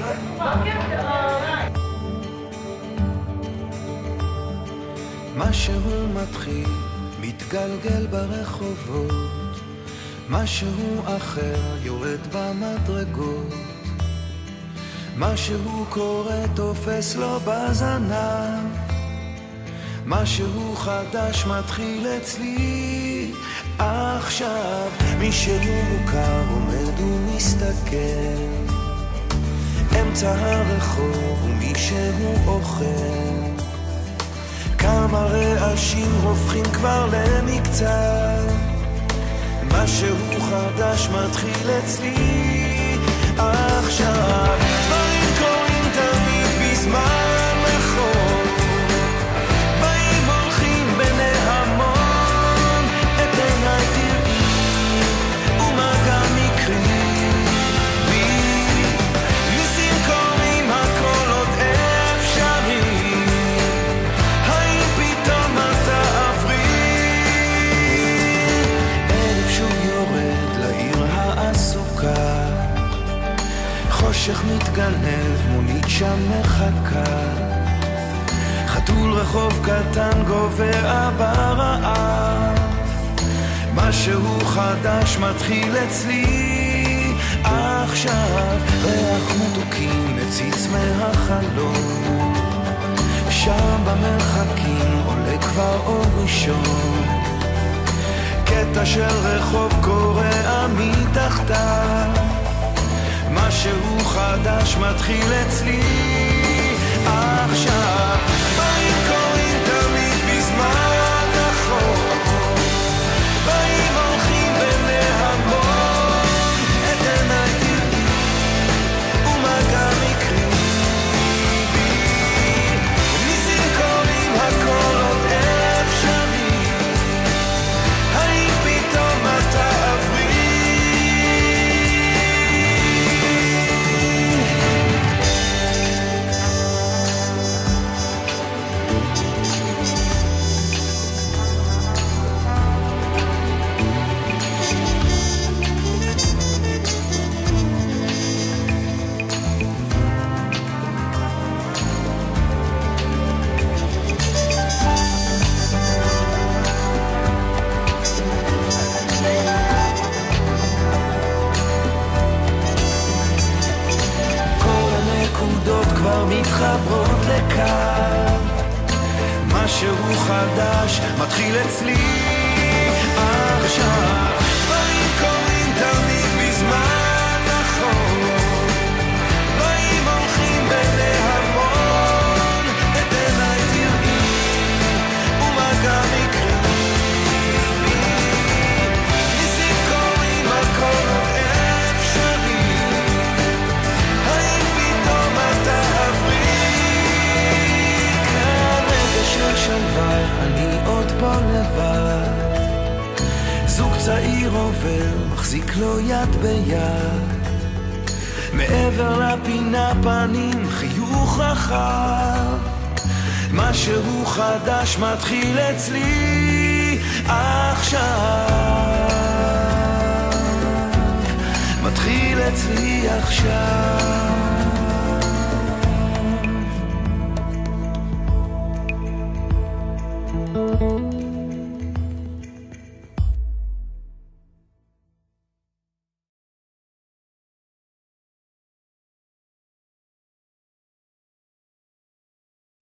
תמיד. משהו מתחיל, מתגלגל ברחובות, משהו אחר יורד במדרגות, משהו קורה תופס לו בזנב, משהו חדש מתחיל אצלי עכשיו. מישהו מוכר עומד ומסתכל אמצע הרחוב ומישהו אוכל, כמה רעשים הופכים כבר למקצת, משהו חדש מתחיל אצלי עכשיו. דברים קורים תמיד בזמן נכון, באים הולכים בני המון, את עיניי תראי ומה גם מקרי בי, ניסים קורים הכל עוד אפשרי, האם פתאום אתה עברי? ערב שוב יורד לעיר העסוקה, חושך מתגנב, מונית שם מחכה, חתול רחוב קטן גובע ברעב, משהו חדש מתחיל אצלי עכשיו. ריח מתוקים מציץ מהחלום, שם במרחקים עולה כבר אור ראשון, קטע של רחוב קורע מתחתיו, משהו חדש מתחיל אצלי עכשיו. באים קוראים תמיד בזמן נכון, באים הולכים בני המון, את עיניי תראי ומה גם יקרי בי, ניסים קוראים הכל עוד אפשרי, האם פתאום אתה עברי? כבר מתחברות לקו, משהו חדש מתחיל אצלי עכשיו. דברים קורים תמיד בזמן נכון, באים הולכים בני המון, את עיניי תראי ומה גם יקרי בי, ניסים קורים הכל עוד אפשרי, האם פתאום אתה של שלווה, אני עוד פה לבד, זוג צעיר עובר, מחזיק לו יד ביד, מעבר לפינה פנים חיוך רחב, משהו חדש מתחיל אצלי עכשיו, מתחיל אצלי עכשיו.